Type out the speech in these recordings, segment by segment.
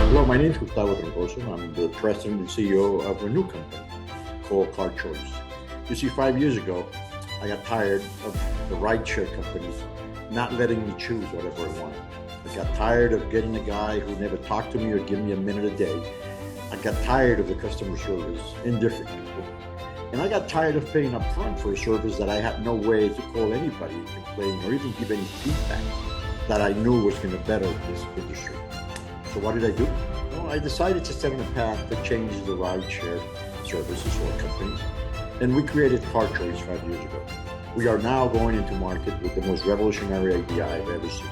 Hello, my name is Gustavo Troncoso. I'm the president and CEO of a new company called KARCHOIS. You see, 5 years ago, I got tired of the rideshare companies not letting me choose whatever I wanted. I got tired of getting a guy who never talked to me or give me a minute a day. I got tired of the customer service, indifferent people. And I got tired of paying up front for a service that I had no way to call anybody and complain or even give any feedback that I knew was going to better this industry. So what did I do? Well, I decided to set on a path that changes the rideshare services or companies. And we created KARCHOIS 5 years ago. We are now going into market with the most revolutionary idea I've ever seen.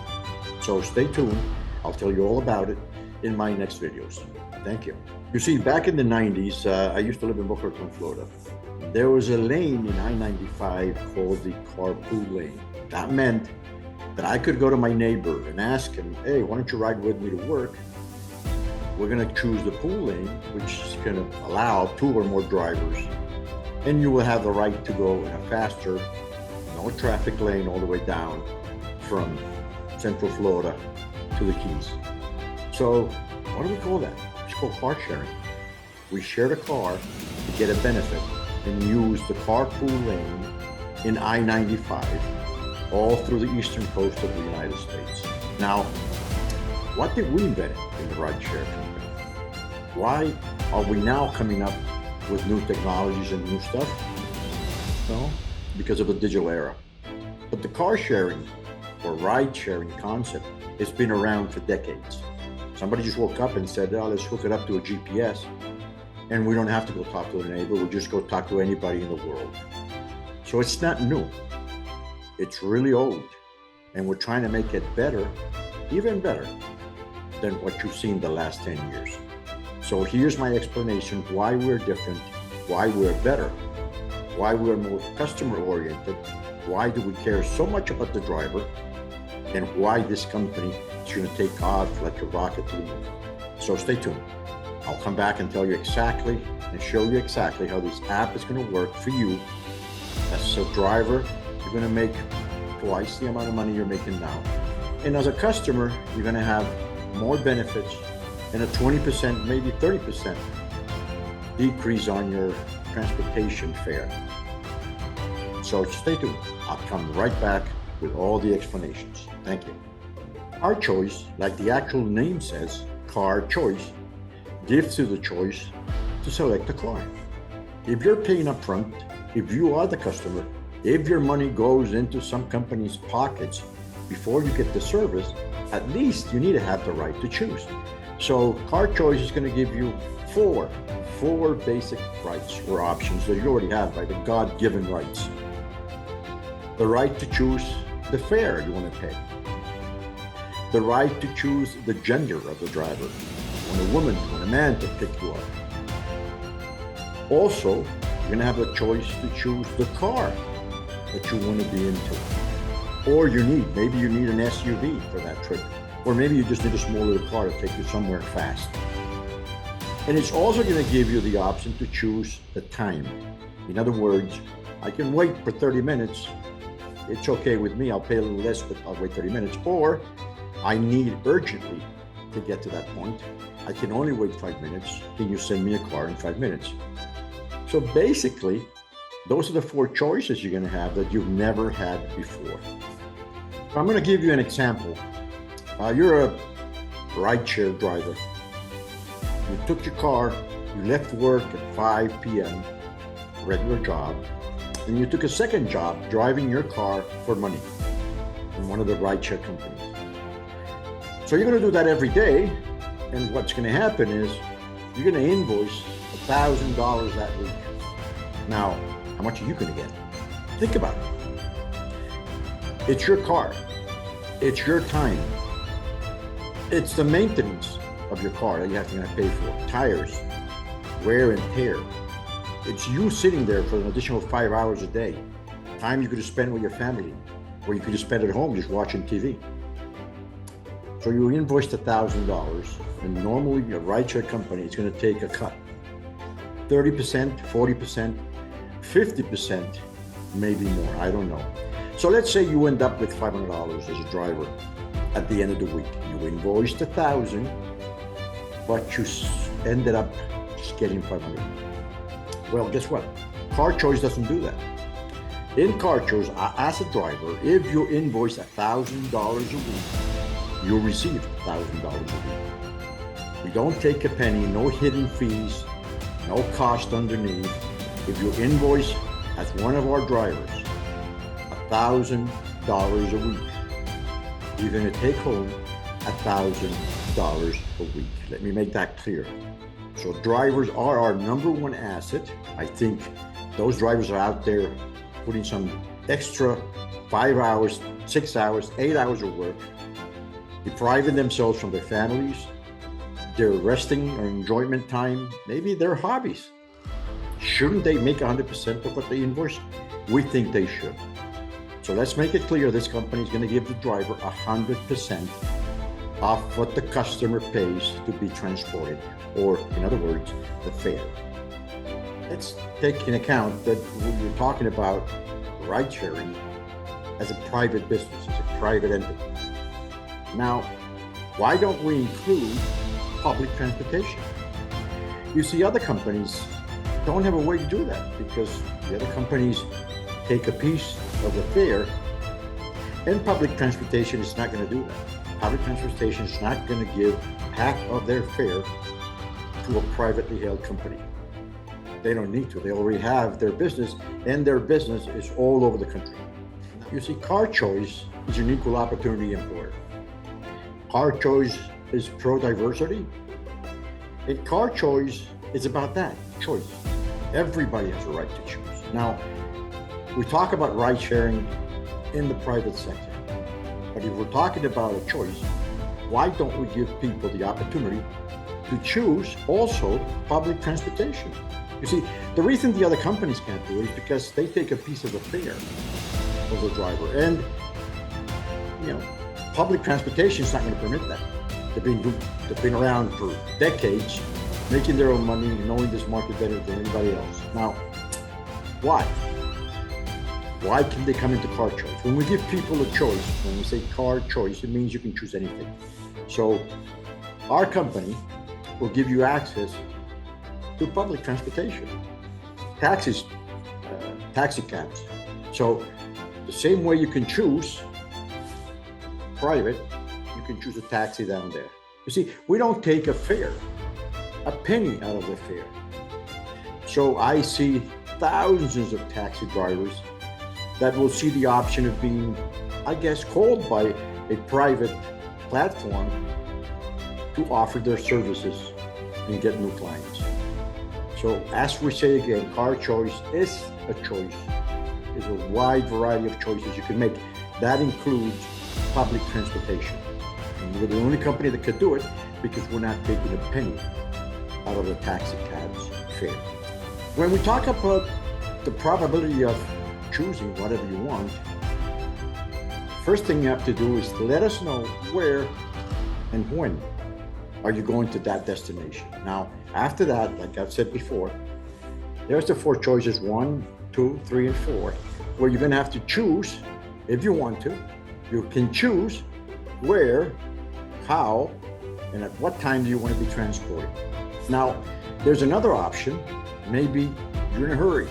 So stay tuned. I'll tell you all about it in my next videos. Thank you. You see, back in the 90s, I used to live in Boca Raton, Florida. There was a lane in I-95 called the carpool lane. That meant that I could go to my neighbor and ask him, hey, why don't you ride with me to work? We're going to choose the pool lane, which is going to allow 2 or more drivers. And you will have the right to go in a faster, no traffic lane all the way down from Central Florida to the Keys. So what do we call that? It's called car sharing. We shared a car to get a benefit and use the carpool lane in I-95 all through the eastern coast of the United States. Now, what did we invent in the rideshare company? Why are we now coming up with new technologies and new stuff? Well, because of the digital era. But the car sharing or ride sharing concept has been around for decades. Somebody just woke up and said, oh, let's hook it up to a GPS and we don't have to go talk to a neighbor. We'll just go talk to anybody in the world. So it's not new. It's really old, and we're trying to make it better, even better than what you've seen the last 10 years. So here's my explanation why we're different, why we're better, why we're more customer oriented, why do we care so much about the driver, and why this company is going to take off like a rocket to the moon. So stay tuned. I'll come back and tell you exactly and show you exactly how this app is going to work for you. As a driver, you're going to make twice the amount of money you're making now. And as a customer, you're going to have more benefits and a 20%, maybe 30% decrease on your transportation fare. So stay tuned. I'll come right back with all the explanations. Thank you. KARCHOIS, like the actual name says, KARCHOIS, gives you the choice to select a car. If you're paying up front, if you are the customer, if your money goes into some company's pockets before you get the service, at least you need to have the right to choose. So KARCHOIS is going to give you four basic rights or options that you already have by the God-given rights. The right to choose the fare you want to pay. The right to choose the gender of the driver. You want a woman, you want a man to pick you up. Also, you're going to have the choice to choose the car that you want to be into. Or maybe you need an SUV for that trip. Or maybe you just need a small little car to take you somewhere fast. And it's also going to give you the option to choose the time. In other words, I can wait for 30 minutes. It's okay with me. I'll pay a little less, but I'll wait 30 minutes. Or I need urgently to get to that point. I can only wait 5 minutes. Can you send me a car in 5 minutes? So basically, those are the 4 choices you're going to have that you've never had before. So I'm going to give you an example. You're a rideshare driver. You took your car, you left work at 5 p.m., regular job, and you took a second job driving your car for money in one of the rideshare companies. So you're going to do that every day, and what's going to happen is you're going to invoice $1,000 that week. Now, how much are you going to get? Think about it. It's your car. It's your time. It's the maintenance of your car that you have to pay for. Tires, wear and tear. It's you sitting there for an additional 5 hours a day. Time you could have spent with your family, or you could have spent at home just watching TV. So you invoiced $1,000, and normally a rideshare company is going to take a cut. 30%, 40%, 50%, maybe more, I don't know. So let's say you end up with $500 as a driver at the end of the week. You invoiced $1,000, but you ended up just getting 500. Well, guess what? KARCHOIS doesn't do that. In KARCHOIS, as a driver, if you invoice $1,000 a week, you'll receive $1,000 a week. We don't take a penny, no hidden fees, no cost underneath. If you invoice as one of our drivers $1,000 a week, you're going to take home $1,000 a week. Let me make that clear. So drivers are our number one asset. I think those drivers are out there putting some extra 5 hours, 6 hours, 8 hours of work, depriving themselves from their families, their resting or enjoyment time, maybe their hobbies. Shouldn't they make 100% of what they invoice? We think they should. So let's make it clear, this company is going to give the driver 100% off what the customer pays to be transported, or in other words, the fare. Let's take into account that we're talking about ride sharing as a private business, as a private entity. Now, why don't we include public transportation? You see, other companies don't have a way to do that because the other companies take a piece of the fare, and public transportation is not going to do that. Public transportation is not going to give half of their fare to a privately held company. They don't need to. They already have their business, and their business is all over the country. You see, KARCHOIS is an equal opportunity employer. KARCHOIS is pro-diversity, and KARCHOIS is about that, choice. Everybody has a right to choose. Now, we talk about ride sharing in the private sector, but if we're talking about a choice, why don't we give people the opportunity to choose also public transportation? You see, the reason the other companies can't do it is because they take a piece of the fare of the driver, and public transportation is not going to permit that. They've been around for decades, making their own money, knowing this market better than anybody else. Now, why? Why can they come into KARCHOIS? When we give people a choice, when we say KARCHOIS, it means you can choose anything. So our company will give you access to public transportation, taxis, taxi cabs. So the same way you can choose private, you can choose a taxi down there. You see, we don't take a fare, a penny out of the fare. So I see thousands of taxi drivers that will see the option of being, I guess, called by a private platform to offer their services and get new clients. So as we say again, KARCHOIS is a choice. There's a wide variety of choices you can make. That includes public transportation. And we're the only company that could do it because we're not taking a penny out of the taxi cab's fare. When we talk about the probability of choosing whatever you want, first thing you have to do is let us know where and when are you going to that destination. Now, after that, like I've said before, there's the 4 choices, 1, 2, 3, and 4, where you're gonna have to choose, if you want to, you can choose where, how, and at what time do you want to be transported. Now, there's another option. Maybe you're in a hurry.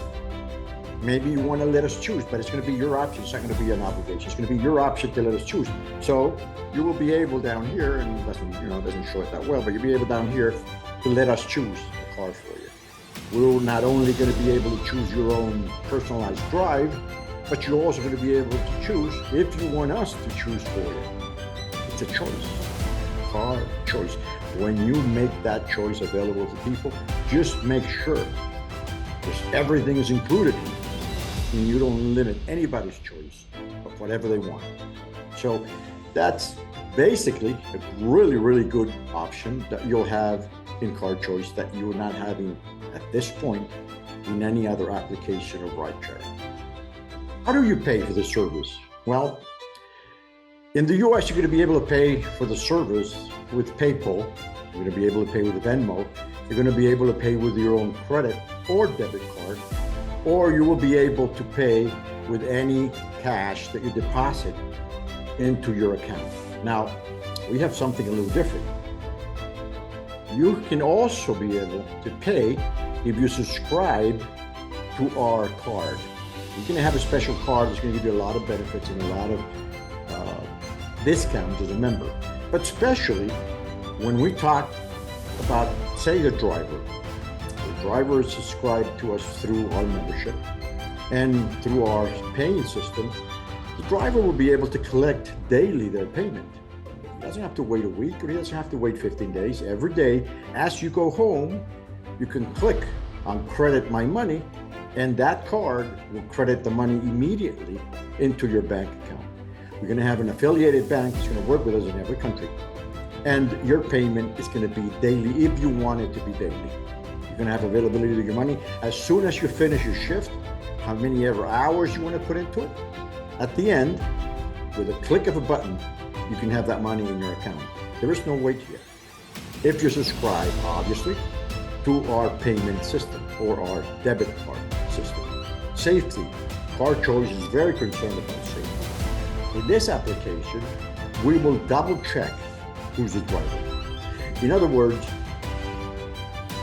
Maybe you want to let us choose, but it's going to be your option. It's not going to be an obligation. It's going to be your option to let us choose. So you will be able down here, and it doesn't show it that well, but you'll be able down here to let us choose the car for you. We're not only going to be able to choose your own personalized drive, but you're also going to be able to choose if you want us to choose for you. It's a choice, car choice. When you make that choice available to people, just make sure because everything is included in it. And you don't limit anybody's choice of whatever they want. So that's basically a really, really good option that you'll have in KARCHOIS that you're not having at this point in any other application of ride sharing. How do you pay for the service? Well, in the US, you're going to be able to pay for the service with PayPal. You're going to be able to pay with Venmo. You're going to be able to pay with your own credit or debit card, or you will be able to pay with any cash that you deposit into your account. Now, we have something a little different. You can also be able to pay if you subscribe to our card. You're going to have a special card that's going to give you a lot of benefits and a lot of discounts as a member. But especially when we talk about, say, the driver. The driver is subscribed to us through our membership and through our paying system. The driver will be able to collect daily their payment. He doesn't have to wait a week, or he doesn't have to wait 15 days. Every day, as you go home, you can click on Credit My Money, and that card will credit the money immediately into your bank account. We're going to have an affiliated bank that's going to work with us in every country. And your payment is going to be daily if you want it to be daily. You're going to have availability of your money as soon as you finish your shift, how many ever hours you want to put into it. At the end, with a click of a button, you can have that money in your account. There is no wait here. If you subscribe, obviously, to our payment system or our debit card system. Safety. KARCHOIS is very concerned about safety. In this application, we will double check who's the driver. In other words,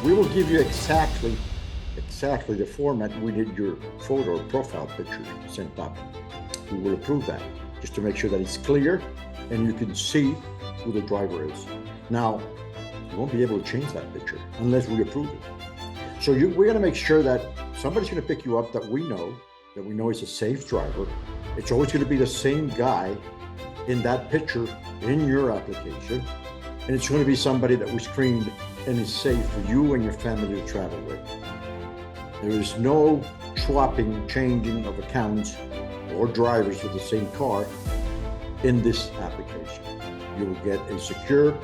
we will give you exactly the format we need your photo or profile picture sent up. We will approve that just to make sure that it's clear and you can see who the driver is. Now, you won't be able to change that picture unless we approve it. So we're going to make sure that somebody's going to pick you up that we know is a safe driver. It's always going to be the same guy in that picture in your application, and it's going to be somebody that we screened and is safe for you and your family to travel with. There is no swapping, changing of accounts or drivers with the same car in this application. You will get a secure,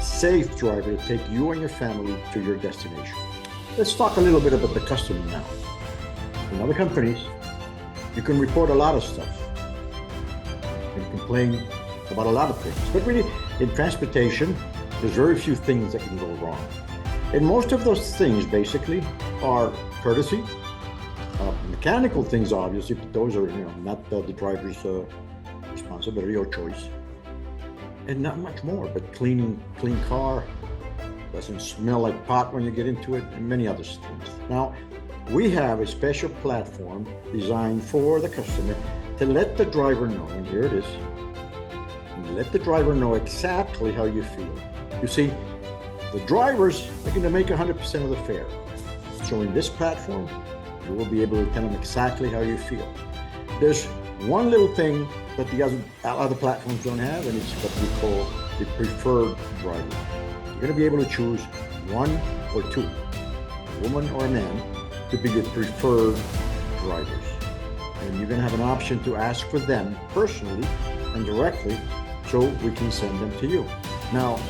safe driver to take you and your family to your destination. Let's talk a little bit about the customer now. In other companies, you can report a lot of stuff. You can complain about a lot of things. But really, in transportation, there's very few things that can go wrong. And most of those things basically are courtesy. Mechanical things, obviously, but those are not the driver's responsibility or choice. And not much more, but clean car, doesn't smell like pot when you get into it, and many other things. Now, we have a special platform designed for the customer to let the driver know, and here it is, and let the driver know exactly how you feel. You see, the drivers are going to make 100% of the fare. So in this platform, you will be able to tell them exactly how you feel. There's one little thing that the other platforms don't have, and it's what we call the preferred driver. You're going to be able to choose one or two, a woman or a man, to be your preferred drivers. And you're going to have an option to ask for them personally and directly so we can send them to you. Now,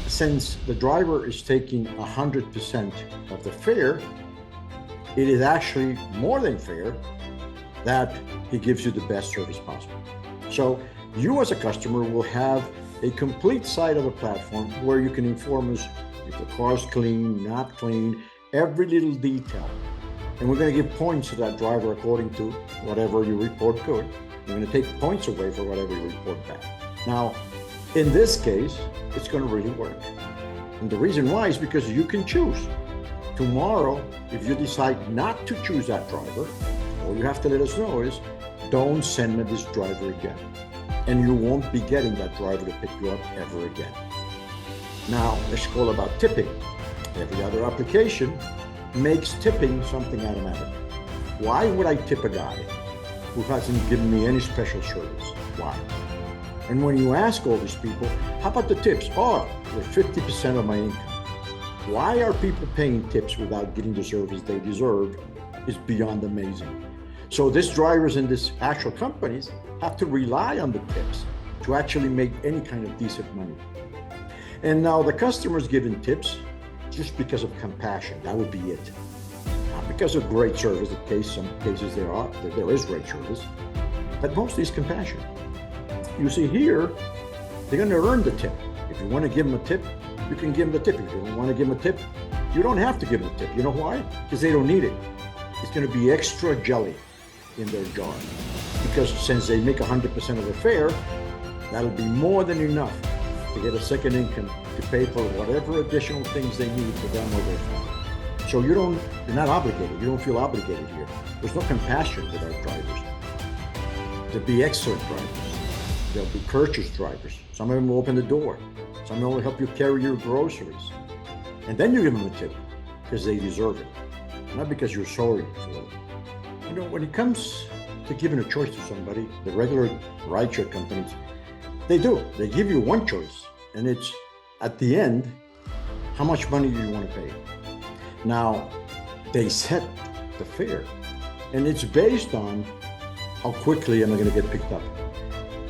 since the driver is taking 100% of the fare, it is actually more than fair that he gives you the best service possible. So you as a customer will have a complete side of the platform where you can inform us if the car's clean, not clean, every little detail. And we're going to give points to that driver according to whatever you report good. We're going to take points away for whatever you report bad. Now, in this case, it's going to really work. And the reason why is because you can choose. Tomorrow, if you decide not to choose that driver, all you have to let us know is, don't send me this driver again. And you won't be getting that driver to pick you up ever again. Now, let's call about tipping. Every other application makes tipping something automatic. Why would I tip a guy who hasn't given me any special service? Why? And when you ask all these people, how about the tips? Oh, they're 50% of my income. Why are people paying tips without getting the service they deserve is beyond amazing. So these drivers in these actual companies have to rely on the tips to actually make any kind of decent money. And now the customer's giving tips just because of compassion. That would be it. Not because of great service. In some cases there is great service, but mostly it's compassion. You see here, they're going to earn the tip. If you want to give them a tip, you can give them the tip. If you don't want to give them a tip, you don't have to give them a tip. You know why? Because they don't need it. It's going to be extra jelly in their jar. Because since they make 100% of the fare, that'll be more than enough to get a second income to pay for whatever additional things they need for them or their family. So you're not obligated. You don't feel obligated here. There's no compassion with our drivers. There'll be excellent drivers. There'll be courteous drivers. Some of them will open the door. Some of them will help you carry your groceries. And then you give them a tip because they deserve it, not because you're sorry for it. You know, when it comes to giving a choice to somebody, the regular rideshare companies, they do. They give you one choice, and it's at the end, how much money do you want to pay? Now, they set the fare, and it's based on how quickly am I going to get picked up.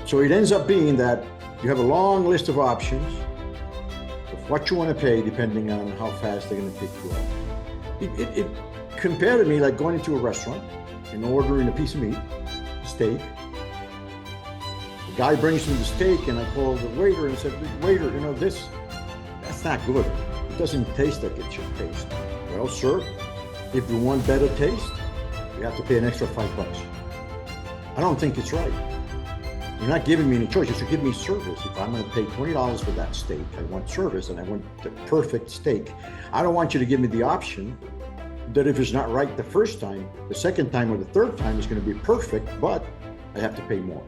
So it ends up being that you have a long list of options of what you want to pay depending on how fast they're going to pick you up. It compared to me like going into a restaurant and ordering a piece of meat, steak. The guy brings me the steak and I call the waiter and said, waiter, you know, that's not good. It doesn't taste like it should taste. Well, sir, if you want better taste, you have to pay an extra $5. I don't think it's right. You're not giving me any choice. You should give me service. If I'm going to pay $20 for that steak, I want service and I want the perfect steak. I don't want you to give me the option that if it's not right the first time, the second time or the third time is going to be perfect, but I have to pay more.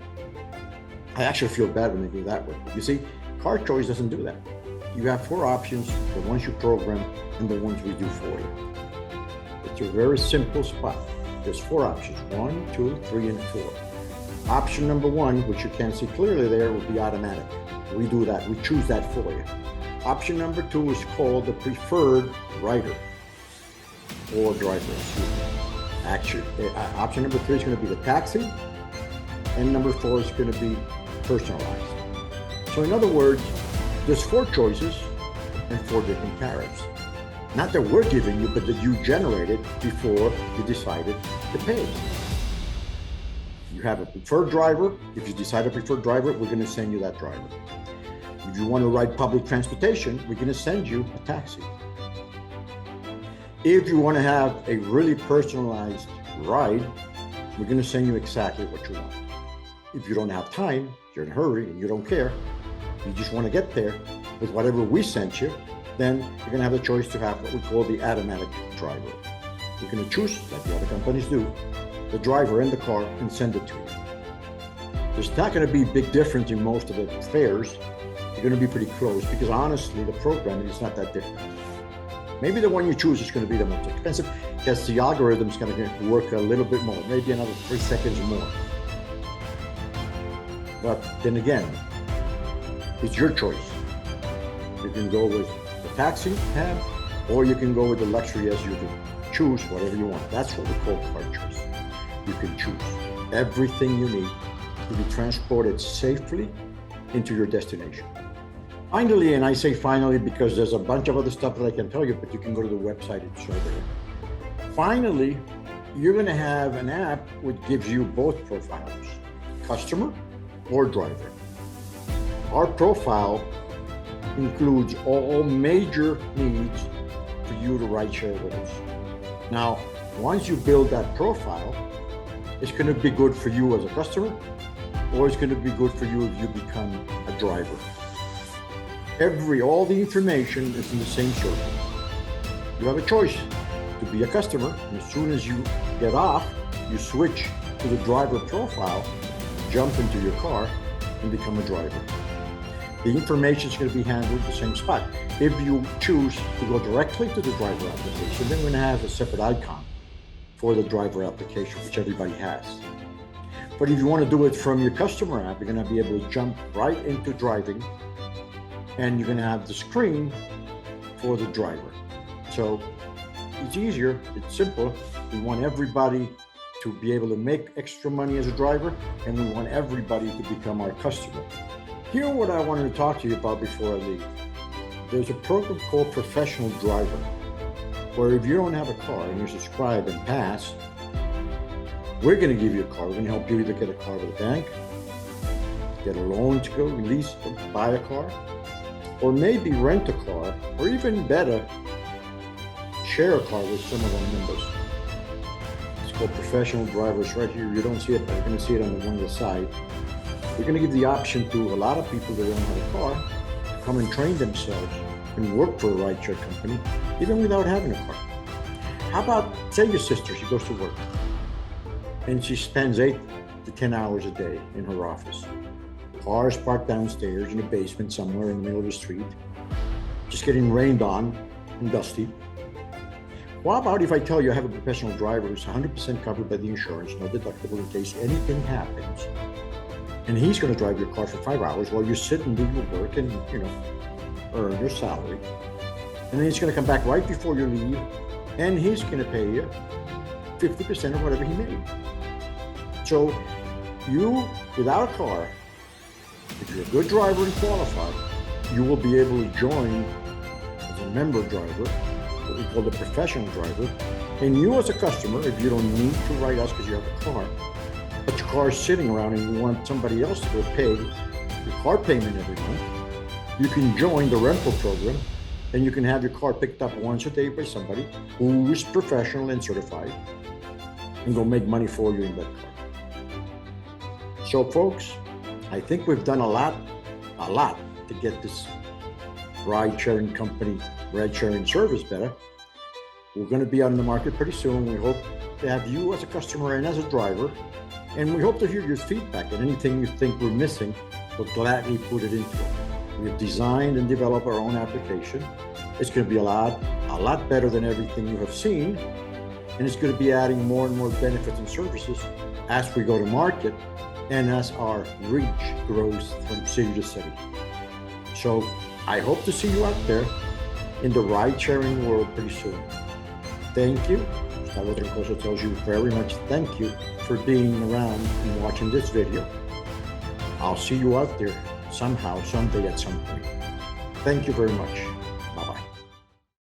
I actually feel bad when they do that way. You see, KARCHOIS doesn't do that. You have 4 options, the ones you program and the ones we do for you. It's a very simple spot. There's 4 options, 1, 2, 3, and 4. Option number 1, which you can't see clearly there, will be automatic. We do that, we choose that for you. Option number 2 is called the preferred rider or driver, Actually, option number 3 is going to be the taxi, and number 4 is going to be personalized. So in other words, there's 4 choices and 4 different tariffs. Not that we're giving you, but that you generated before you decided to pay. You have a preferred driver. If you decide a preferred driver, we're going to send you that driver. If you want to ride public transportation, we're going to send you a taxi. If you want to have a really personalized ride, we're going to send you exactly what you want. If you don't have time, you're in a hurry and you don't care, you just want to get there with whatever we sent you, then you're going to have the choice to have what we call the automatic driver. You're going to choose, like the other companies do, the driver in the car and send it to you. There's not going to be a big difference in most of the fares. You're going to be pretty close because honestly, the programming is not that different. Maybe the one you choose is going to be the most expensive because the algorithm is going to work a little bit more, maybe another 3 seconds more. But then again, it's your choice. You can go with the taxi cab or you can go with the luxury SUV. Choose whatever you want. That's what we call KARCHOIS. You can choose everything you need to be transported safely into your destination. Finally, and I say finally because there's a bunch of other stuff that I can tell you, but you can go to the website and show there. Finally, you're going to have an app which gives you both profiles, customer or driver. Our profile includes all major needs for you to ride share with us. Now, once you build that profile, it's going to be good for you as a customer, or it's going to be good for you if you become a driver. All the information is in the same circle. You have a choice to be a customer, and as soon as you get off, you switch to the driver profile, jump into your car, and become a driver. The information is going to be handled the same spot. If you choose to go directly to the driver application, then we're going to have a separate icon for the driver application, which everybody has. But if you want to do it from your customer app, you're going to be able to jump right into driving, and you're going to have the screen for the driver. So it's easier, it's simple. We want everybody to be able to make extra money as a driver, and we want everybody to become our customer. Here's what I wanted to talk to you about before I leave. There's a program called Professional Driver, where if you don't have a car and you subscribe and pass, we're going to give you a car. We're going to help you either get a car with a bank, get a loan to go lease or buy a car, or maybe rent a car, or even better, share a car with some of our members. It's called Professional Drivers right here. You don't see it, but you're going to see it on the one on the side. We're going to give the option to a lot of people that don't have a car come and train themselves and work for a rideshare company, even without having a car. How about, say your sister, she goes to work and she spends 8 to 10 hours a day in her office. Cars parked downstairs in the basement somewhere in the middle of the street, just getting rained on and dusty. What about if I tell you I have a professional driver who's 100% covered by the insurance, no deductible in case anything happens, and he's going to drive your car for 5 hours while you sit and do your work and, earn your salary. And then he's going to come back right before you leave, and he's going to pay you 50% of whatever he made. So you, without a car, if you're a good driver and qualified, you will be able to join as a member driver, what we call the professional driver. And you as a customer, if you don't need to ride us because you have a car, but your car is sitting around and you want somebody else to go pay your car payment every month, you can join the rental program and you can have your car picked up once a day by somebody who is professional and certified and go make money for you in that car. So folks, I think we've done a lot to get this ride-sharing company, ride-sharing service better. We're going to be on the market pretty soon. We hope to have you as a customer and as a driver, and we hope to hear your feedback and anything you think we're missing, we'll gladly put it into it. We have designed and developed our own application. It's going to be a lot better than everything you have seen, and it's going to be adding more and more benefits and services as we go to market and as our reach grows from city to city. So I hope to see you out there in the ride-sharing world pretty soon. Thank you. Gustavo Troncoso tells you very much thank you for being around and watching this video. I'll see you out there somehow, someday, at some point. Thank you very much.